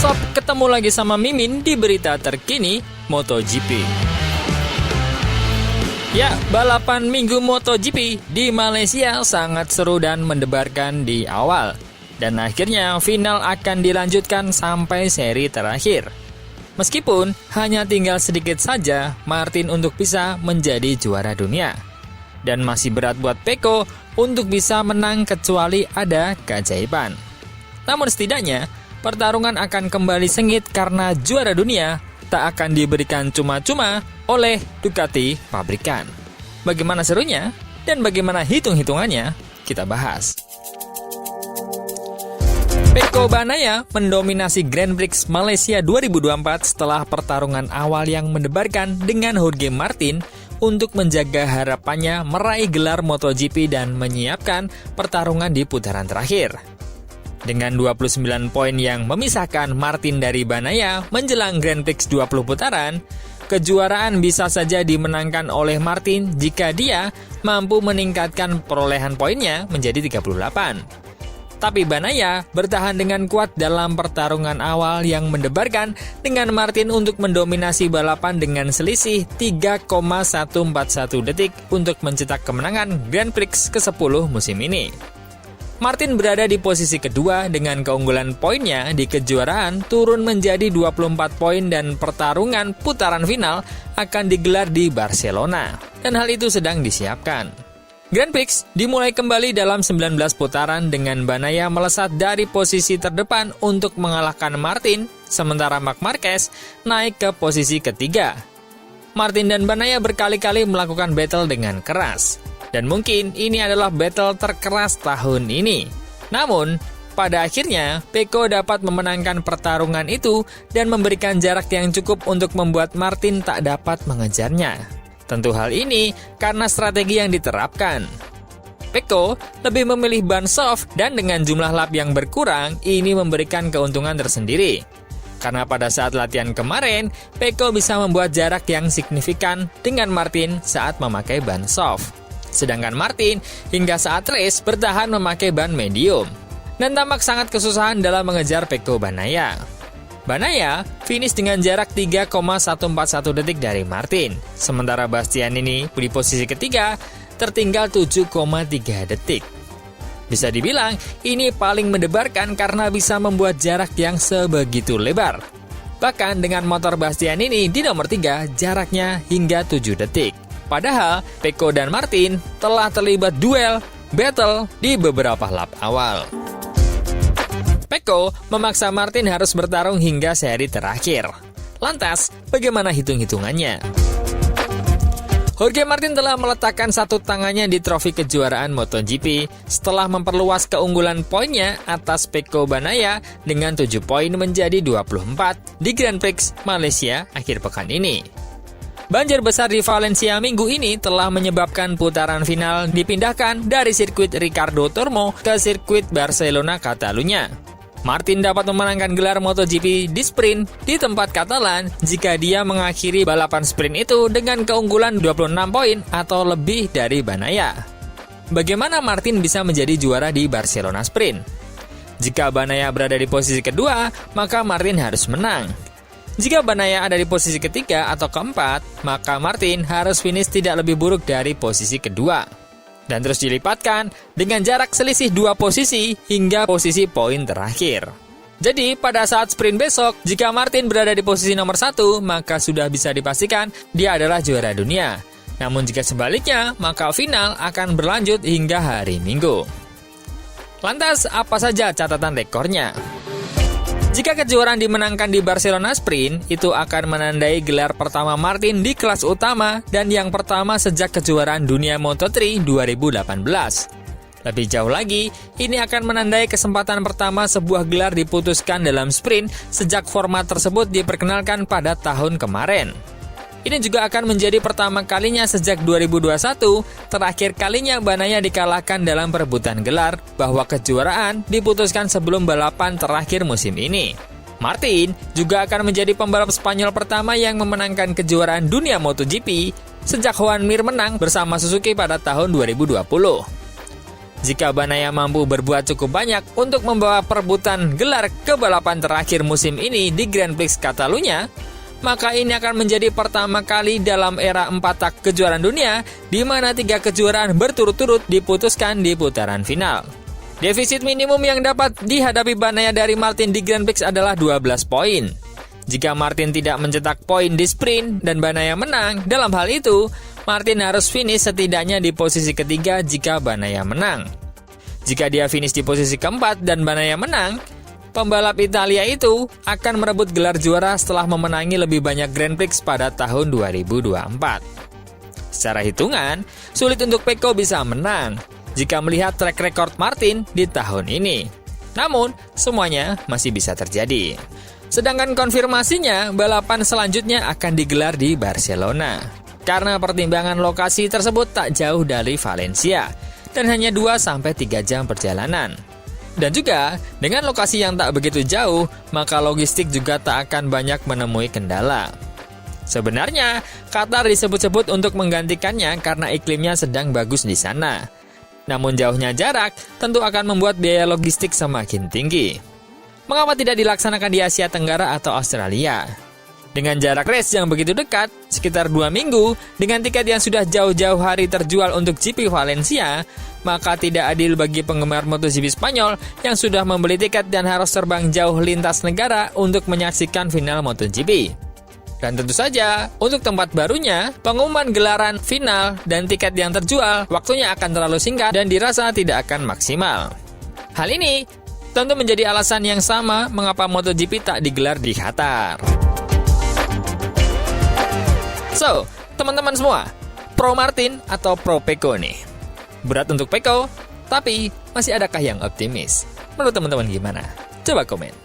Sob, ketemu lagi sama Mimin di berita terkini MotoGP. Ya, balapan minggu MotoGP di Malaysia sangat seru dan mendebarkan di awal. Dan akhirnya final akan dilanjutkan sampai seri terakhir. Meskipun hanya tinggal sedikit saja Martin untuk bisa menjadi juara dunia. Dan masih berat buat Pecco untuk bisa menang kecuali ada keajaiban. Namun setidaknya, pertarungan akan kembali sengit karena juara dunia tak akan diberikan cuma-cuma oleh Ducati pabrikan. Bagaimana serunya dan bagaimana hitung-hitungannya, kita bahas. Pecco Bagnaia mendominasi Grand Prix Malaysia 2024 setelah pertarungan awal yang mendebarkan dengan Jorge Martin untuk menjaga harapannya meraih gelar MotoGP dan menyiapkan pertarungan di putaran terakhir. Dengan 29 poin yang memisahkan Martin dari Bagnaia menjelang Grand Prix 20 putaran, kejuaraan bisa saja dimenangkan oleh Martin jika dia mampu meningkatkan perolehan poinnya menjadi 38. Tapi Bagnaia bertahan dengan kuat dalam pertarungan awal yang mendebarkan dengan Martin untuk mendominasi balapan dengan selisih 3,141 detik untuk mencetak kemenangan Grand Prix ke-10 musim ini. Martin berada di posisi kedua dengan keunggulan poinnya di kejuaraan turun menjadi 24 poin dan pertarungan putaran final akan digelar di Barcelona. Dan hal itu sedang disiapkan. Grand Prix dimulai kembali dalam 19 putaran dengan Bagnaia melesat dari posisi terdepan untuk mengalahkan Martin, sementara Marc Marquez naik ke posisi ketiga. Martin dan Bagnaia berkali-kali melakukan battle dengan keras. Dan mungkin ini adalah battle terkeras tahun ini. Namun, pada akhirnya, Pecco dapat memenangkan pertarungan itu dan memberikan jarak yang cukup untuk membuat Martin tak dapat mengejarnya. Tentu hal ini karena strategi yang diterapkan. Pecco lebih memilih ban soft dan dengan jumlah lap yang berkurang, ini memberikan keuntungan tersendiri. Karena pada saat latihan kemarin, Pecco bisa membuat jarak yang signifikan dengan Martin saat memakai ban soft. Sedangkan Martin hingga saat race bertahan memakai ban medium. Dan tampak sangat kesusahan dalam mengejar Pecco Bagnaia. Bagnaia finish dengan jarak 3,141 detik dari Martin. Sementara Bastianini di posisi ketiga tertinggal 7,3 detik. Bisa dibilang ini paling mendebarkan karena bisa membuat jarak yang sebegitu lebar. Bahkan dengan motor Bastianini di nomor 3 jaraknya hingga 7 detik. Padahal Pecco dan Martin telah terlibat duel battle di beberapa lap awal. Pecco memaksa Martin harus bertarung hingga seri terakhir. Lantas, bagaimana hitung-hitungannya? Jorge Martin telah meletakkan satu tangannya di trofi kejuaraan MotoGP setelah memperluas keunggulan poinnya atas Pecco Bagnaia dengan 7 poin menjadi 24 di Grand Prix Malaysia akhir pekan ini. Banjir besar di Valencia minggu ini telah menyebabkan putaran final dipindahkan dari sirkuit Ricardo Tormo ke sirkuit Barcelona Catalunya. Martin dapat memenangkan gelar MotoGP di sprint di tempat Catalan jika dia mengakhiri balapan sprint itu dengan keunggulan 26 poin atau lebih dari Bagnaia. Bagaimana Martin bisa menjadi juara di Barcelona sprint? Jika Bagnaia berada di posisi kedua, maka Martin harus menang. Jika Bagnaia ada di posisi ketiga atau keempat, maka Martin harus finish tidak lebih buruk dari posisi kedua. Dan terus dilipatkan dengan jarak selisih 2 posisi hingga posisi poin terakhir. Jadi pada saat sprint besok, jika Martin berada di posisi nomor 1, maka sudah bisa dipastikan dia adalah juara dunia. Namun jika sebaliknya, maka final akan berlanjut hingga hari Minggu. Lantas apa saja catatan rekornya? Jika kejuaraan dimenangkan di Barcelona Sprint, itu akan menandai gelar pertama Martin di kelas utama dan yang pertama sejak kejuaraan dunia Moto3 2018. Lebih jauh lagi, ini akan menandai kesempatan pertama sebuah gelar diputuskan dalam sprint sejak format tersebut diperkenalkan pada tahun kemarin. Ini juga akan menjadi pertama kalinya sejak 2021, terakhir kalinya Bagnaia dikalahkan dalam perebutan gelar, bahwa kejuaraan diputuskan sebelum balapan terakhir musim ini. Martin juga akan menjadi pembalap Spanyol pertama yang memenangkan kejuaraan dunia MotoGP sejak Juan Mir menang bersama Suzuki pada tahun 2020. Jika Bagnaia mampu berbuat cukup banyak untuk membawa perebutan gelar kebalapan terakhir musim ini di Grand Prix Catalunya, maka ini akan menjadi pertama kali dalam era 4 tak kejuaraan dunia di mana 3 kejuaraan berturut-turut diputuskan di putaran final. Defisit minimum yang dapat dihadapi Bagnaia dari Martin di Grand Prix adalah 12 poin. Jika Martin tidak mencetak poin di sprint dan Bagnaia menang, dalam hal itu Martin harus finish setidaknya di posisi ketiga jika Bagnaia menang. Jika dia finish di posisi keempat dan Bagnaia menang, pembalap Italia itu akan merebut gelar juara setelah memenangi lebih banyak Grand Prix pada tahun 2024. Secara hitungan, sulit untuk Pecco bisa menang jika melihat track record Martin di tahun ini. Namun, semuanya masih bisa terjadi. Sedangkan konfirmasinya, balapan selanjutnya akan digelar di Barcelona. Karena pertimbangan lokasi tersebut tak jauh dari Valencia dan hanya 2-3 jam perjalanan. Dan juga, dengan lokasi yang tak begitu jauh, maka logistik juga tak akan banyak menemui kendala. Sebenarnya, Qatar disebut-sebut untuk menggantikannya karena iklimnya sedang bagus di sana. Namun jauhnya jarak tentu akan membuat biaya logistik semakin tinggi. Mengapa tidak dilaksanakan di Asia Tenggara atau Australia? Dengan jarak race yang begitu dekat, sekitar 2 minggu, dengan tiket yang sudah jauh-jauh hari terjual untuk GP Valencia, maka tidak adil bagi penggemar MotoGP Spanyol yang sudah membeli tiket dan harus terbang jauh lintas negara untuk menyaksikan final MotoGP. Dan tentu saja, untuk tempat barunya, pengumuman gelaran final dan tiket yang terjual, waktunya akan terlalu singkat dan dirasa tidak akan maksimal. Hal ini tentu menjadi alasan yang sama mengapa MotoGP tak digelar di Qatar. So, teman-teman semua, pro Martin atau pro Pecco nih? Berat untuk Pecco, tapi masih adakah yang optimis? Menurut teman-teman gimana? Coba komen.